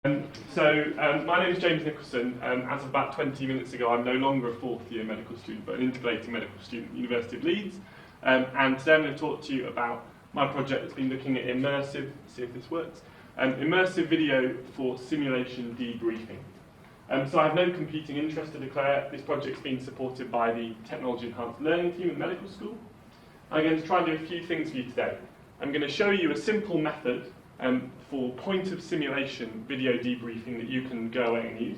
My name is James Nicholson. As of about 20 minutes ago, I'm no longer a fourth year medical student, but an integrating medical student at the University of Leeds. And today I'm going to talk to you about my project that's been looking at Immersive, see if this works, Immersive video for simulation debriefing. So I have no competing interest to declare. This project's been supported by the Technology Enhanced Learning team at medical school. I'm going to try and do a few things for you today. I'm going to show you a simple method for point of simulation video debriefing that you can go away and use.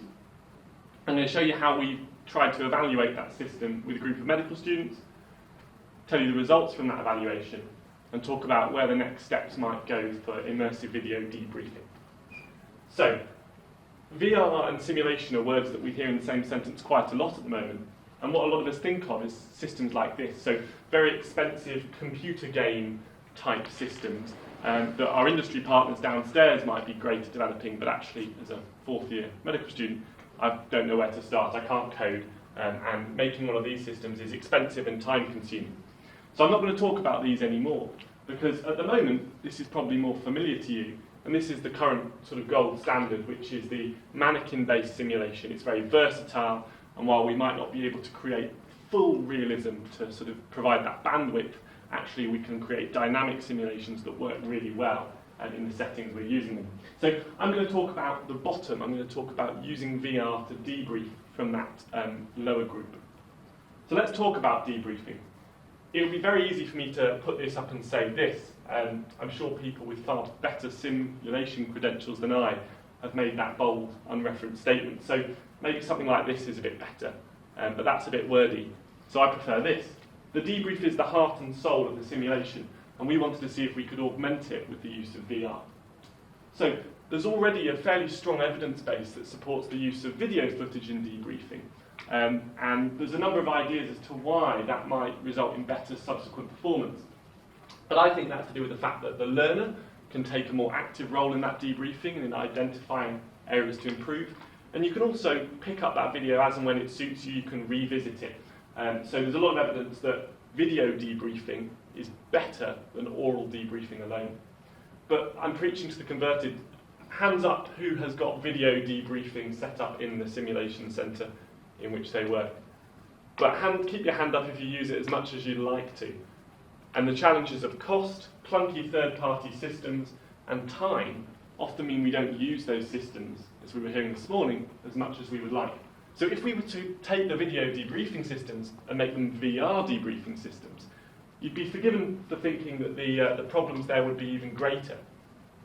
I'm going to show you how we tried to evaluate that system with a group of medical students, tell you the results from that evaluation, and talk about where the next steps might go for immersive video debriefing. So, VR and simulation are words that we hear in the same sentence quite a lot at the moment, and what a lot of us think of is systems like this, so very expensive computer game type systems that our industry partners downstairs might be great at developing, but actually as a fourth year medical student I don't know where to start, I can't code, and making one of these systems is expensive and time consuming. So I'm not going to talk about these anymore, because at the moment this is probably more familiar to you, and this is the current sort of gold standard, which is the mannequin based simulation. It's very versatile, and while we might not be able to create full realism to sort of provide that bandwidth, actually we can create dynamic simulations that work really well in the settings we're using them. So I'm going to talk about the bottom. I'm going to talk about using VR to debrief from that lower group. So let's talk about debriefing. It would be very easy for me to put this up and say this. I'm sure people with far better simulation credentials than I have made that bold, unreferenced statement. So maybe something like this is a bit better, but that's a bit wordy. So I prefer this. The debrief is the heart and soul of the simulation, and we wanted to see if we could augment it with the use of VR. So there's already a fairly strong evidence base that supports the use of video footage in debriefing, and there's a number of ideas as to why that might result in better subsequent performance. But I think that's to do with the fact that the learner can take a more active role in that debriefing and in identifying areas to improve, and you can also pick up that video as and when it suits you. You can revisit it. So there's a lot of evidence that video debriefing is better than oral debriefing alone. But I'm preaching to the converted. Hands up who has got video debriefing set up in the simulation centre in which they work. But keep your hand up if you use it as much as you'd like to. And the challenges of cost, clunky third-party systems, and time often mean we don't use those systems, as we were hearing this morning, as much as we would like. So if we were to take the video debriefing systems and make them VR debriefing systems, you'd be forgiven for thinking that the problems there would be even greater.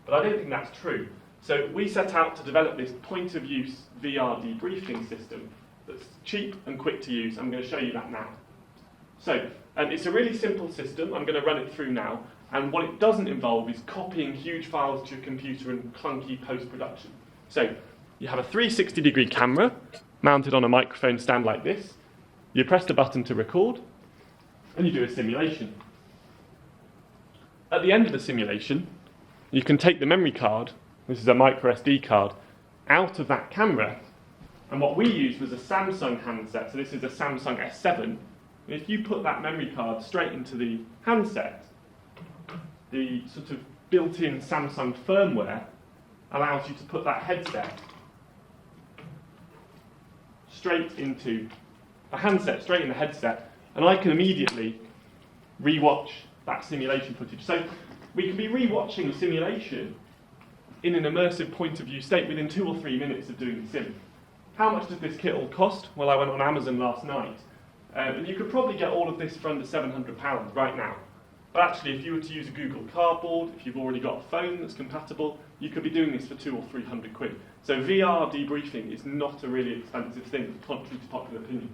But I don't think that's true. So we set out to develop this point-of-use VR debriefing system that's cheap and quick to use. I'm going to show you that now. So it's a really simple system. I'm going to run it through now. And what it doesn't involve is copying huge files to your computer and clunky post-production. So you have a 360-degree camera mounted on a microphone stand like this. You press the button to record, and you do a simulation. At the end of the simulation, you can take the memory card, this is a micro SD card, out of that camera, and what we used was a Samsung handset, so this is a Samsung S7, and if you put that memory card straight into the handset, the sort of built-in Samsung firmware allows you to put that headset straight into a handset, straight in the headset, and I can immediately re-watch that simulation footage. So we can be re-watching a simulation in an immersive point-of-view state within 2 or 3 minutes of doing the sim. How much does this kit all cost? Well, I went on Amazon last night, and you could probably get all of this for under £700 right now. But actually, if you were to use a Google Cardboard, if you've already got a phone that's compatible, you could be doing this for 200 or 300 quid. So VR debriefing is not a really expensive thing, contrary to popular opinion.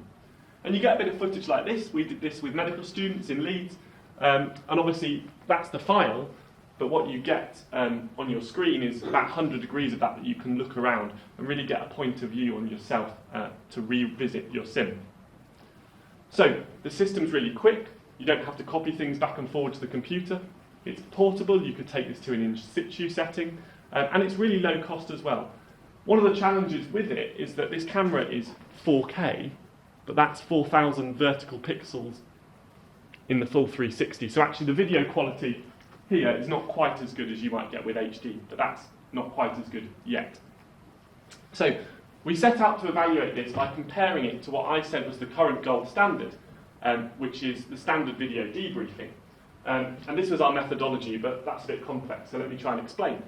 And you get a bit of footage like this. We did this with medical students in Leeds, and obviously that's the file, but what you get on your screen is about 100 degrees of that you can look around and really get a point of view on yourself to revisit your sim. So the system's really quick. You don't have to copy things back and forward to the computer. It's portable. You could take this to an in situ setting, and it's really low cost as well. One of the challenges with it is that this camera is 4K, but that's 4,000 vertical pixels in the full 360. So actually the video quality here is not quite as good as you might get with HD, but that's not quite as good yet. So we set out to evaluate this by comparing it to what I said was the current gold standard, which is the standard video debriefing. And this was our methodology, but that's a bit complex, so let me try and explain.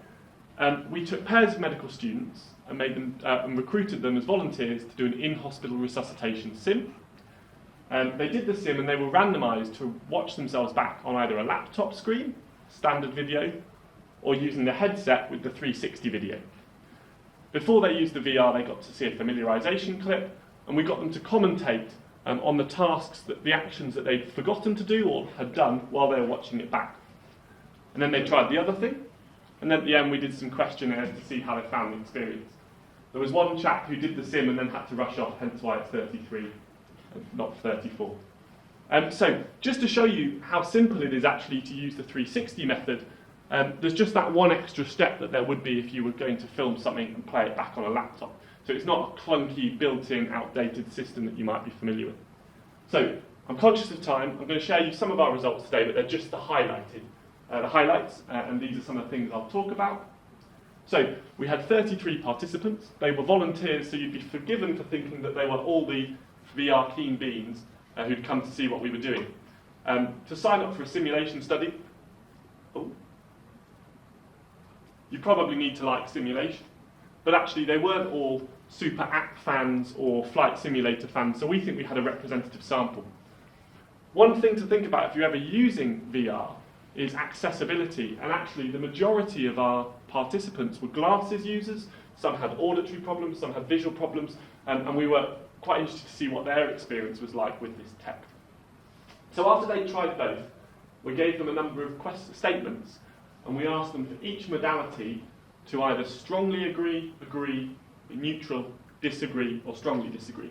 We took pairs of medical students and made them and recruited them as volunteers to do an in-hospital resuscitation sim. They did the sim and they were randomised to watch themselves back on either a laptop screen, standard video, or using the headset with the 360 video. Before they used the VR, they got to see a familiarisation clip, and we got them to commentate on the tasks, the actions that they'd forgotten to do or had done while they were watching it back. And then they tried the other thing, and then at the end we did some questionnaires to see how they found the experience. There was one chap who did the sim and then had to rush off, hence why it's 33 and not 34. So just to show you how simple it is actually to use the 360 method, there's just that one extra step that there would be if you were going to film something and play it back on a laptop. So it's not a clunky, built-in, outdated system that you might be familiar with. So I'm conscious of time. I'm going to share you some of our results today, but they're just the highlights, and these are some of the things I'll talk about. So we had 33 participants. They were volunteers, so you'd be forgiven for thinking that they were all the VR keen beans who'd come to see what we were doing. To sign up for a simulation study, you probably need to like simulation, but actually they weren't all super app fans or flight simulator fans, so we think we had a representative sample. One thing to think about if you're ever using VR is accessibility, and actually the majority of our participants were glasses users. Some had auditory problems, some had visual problems, and we were quite interested to see what their experience was like with this tech. So after they tried both, we gave them a number of statements, and we asked them for each modality to either strongly agree, neutral, disagree, or strongly disagree.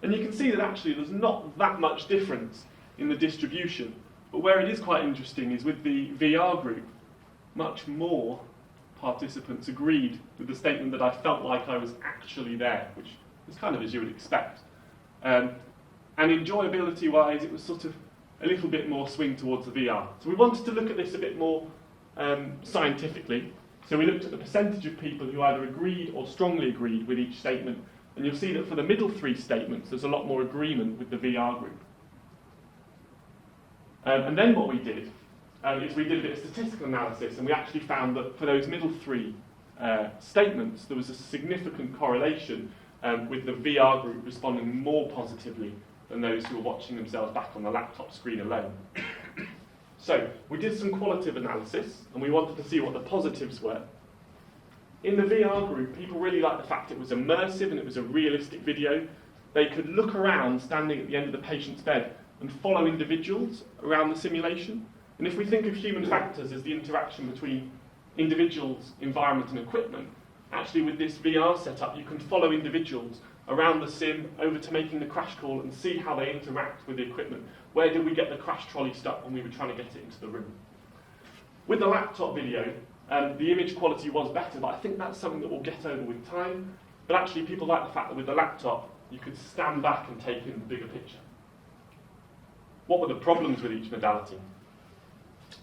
And you can see that actually there's not that much difference in the distribution, but where it is quite interesting is with the VR group, much more participants agreed with the statement that I felt like I was actually there, which is kind of as you would expect. And enjoyability-wise, it was sort of a little bit more swing towards the VR. So we wanted to look at this a bit more scientifically. So we looked at the percentage of people who either agreed or strongly agreed with each statement, and you'll see that for the middle three statements, there's a lot more agreement with the VR group. And then what we did is we did a bit of statistical analysis, and we actually found that for those middle three statements, there was a significant correlation with the VR group responding more positively than those who were watching themselves back on the laptop screen alone. So we did some qualitative analysis, and we wanted to see what the positives were. In the VR group, people really liked the fact it was immersive and it was a realistic video. They could look around, standing at the end of the patient's bed, and follow individuals around the simulation. And if we think of human factors as the interaction between individuals, environment, and equipment, actually with this VR setup, you can follow individuals around the sim, over to making the crash call, and see how they interact with the equipment. Where did we get the crash trolley stuck when we were trying to get it into the room? With the laptop video, the image quality was better, but I think that's something that we'll get over with time. But actually, people like the fact that with the laptop, you could stand back and take in the bigger picture. What were the problems with each modality?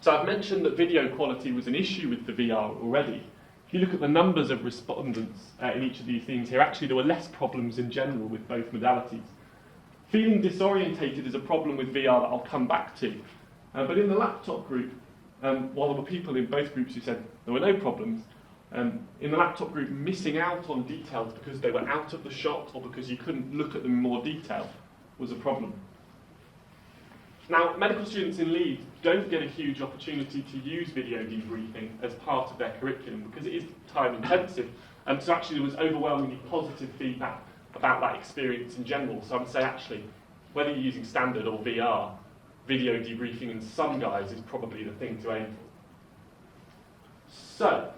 So I've mentioned that video quality was an issue with the VR already. If you look at the numbers of respondents in each of these things here, actually there were less problems in general with both modalities. Feeling disorientated is a problem with VR that I'll come back to. But in the laptop group, while there were people in both groups who said there were no problems, in the laptop group, missing out on details because they were out of the shot or because you couldn't look at them in more detail was a problem. Now, medical students in Leeds don't get a huge opportunity to use video debriefing as part of their curriculum because it is time intensive, and so actually there was overwhelmingly positive feedback about that experience in general. So I would say actually, whether you're using standard or VR, video debriefing in some guys is probably the thing to aim for. So,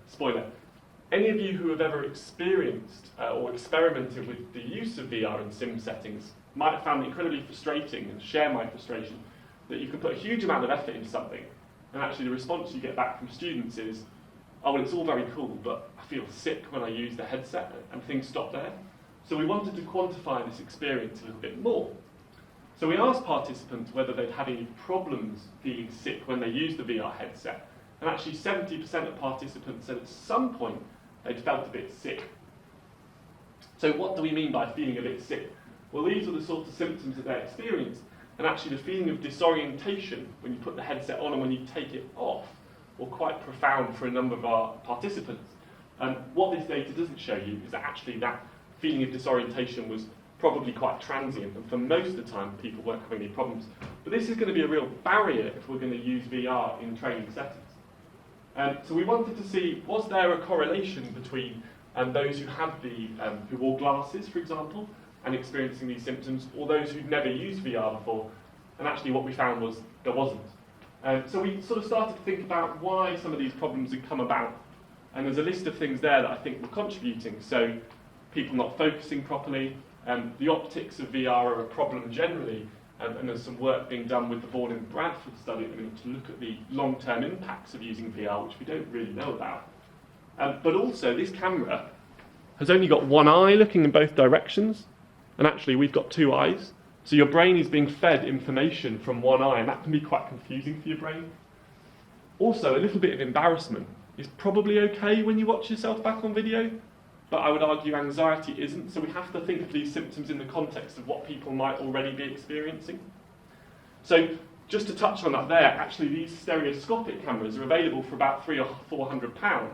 spoiler, any of you who have ever experienced or experimented with the use of VR in sim settings might have found it incredibly frustrating, and share my frustration, that you can put a huge amount of effort into something, and actually the response you get back from students is, oh, well, it's all very cool, but I feel sick when I use the headset, and things stop there. So we wanted to quantify this experience a little bit more. So we asked participants whether they'd had any problems feeling sick when they used the VR headset, and actually 70% of participants said at some point they'd felt a bit sick. So what do we mean by feeling a bit sick? Well, these are the sorts of symptoms that they experienced, and actually the feeling of disorientation when you put the headset on and when you take it off were quite profound for a number of our participants. And what this data doesn't show you is that actually that feeling of disorientation was probably quite transient, and for most of the time people weren't having any problems. But this is going to be a real barrier if we're going to use VR in training settings. So we wanted to see, was there a correlation between those who had who wore glasses, for example, and experiencing these symptoms, or those who'd never used VR before? And actually what we found was there wasn't. So we sort of started to think about why some of these problems had come about. And there's a list of things there that I think were contributing. So people not focusing properly, the optics of VR are a problem generally, and there's some work being done with the Vaughan and Bradford study at the minute to look at the long-term impacts of using VR, which we don't really know about. But also, this camera has only got one eye looking in both directions, and actually we've got two eyes. So your brain is being fed information from one eye, and that can be quite confusing for your brain. Also, a little bit of embarrassment is probably okay when you watch yourself back on video, but I would argue anxiety isn't, so we have to think of these symptoms in the context of what people might already be experiencing. So just to touch on that there, actually these stereoscopic cameras are available for about £300 or £400,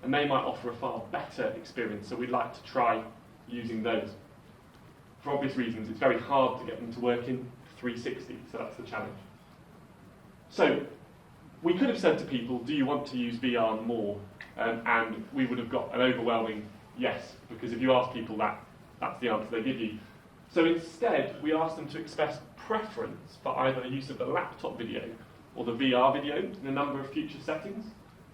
and they might offer a far better experience, so we'd like to try using those. For obvious reasons, it's very hard to get them to work in 360, so that's the challenge. So we could have said to people, do you want to use VR more? And we would have got an overwhelming yes, because if you ask people that, that's the answer they give you. So instead, we asked them to express preference for either the use of the laptop video or the VR video in a number of future settings.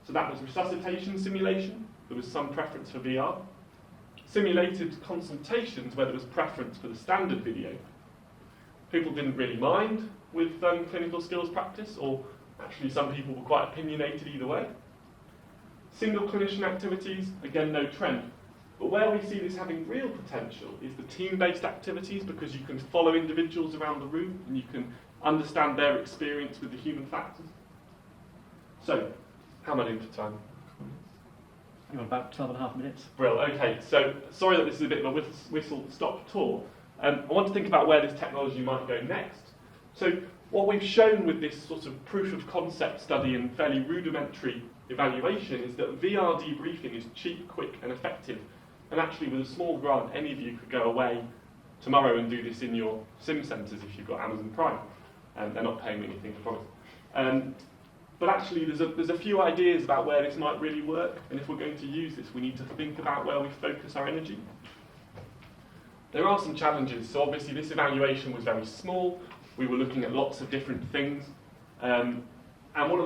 So that was resuscitation simulation, there was some preference for VR. Simulated consultations where there was preference for the standard video. People didn't really mind with clinical skills practice, or actually some people were quite opinionated either way. Single clinician activities, again no trend. But where we see this having real potential is the team-based activities, because you can follow individuals around the room and you can understand their experience with the human factors. So, how am I doing for time? You're on about 12.5 minutes. Brill, okay, so sorry that this is a bit of a whistle-stop tour. I want to think about where this technology might go next. So what we've shown with this sort of proof of concept study and fairly rudimentary evaluation is that VR debriefing is cheap, quick and effective. And actually with a small grant, any of you could go away tomorrow and do this in your sim centres if you've got Amazon Prime. And they're not paying me anything, I promise. But actually there's a few ideas about where this might really work, and if we're going to use this, we need to think about where we focus our energy. There are some challenges. So obviously this evaluation was very small. We were looking at lots of different things. And one of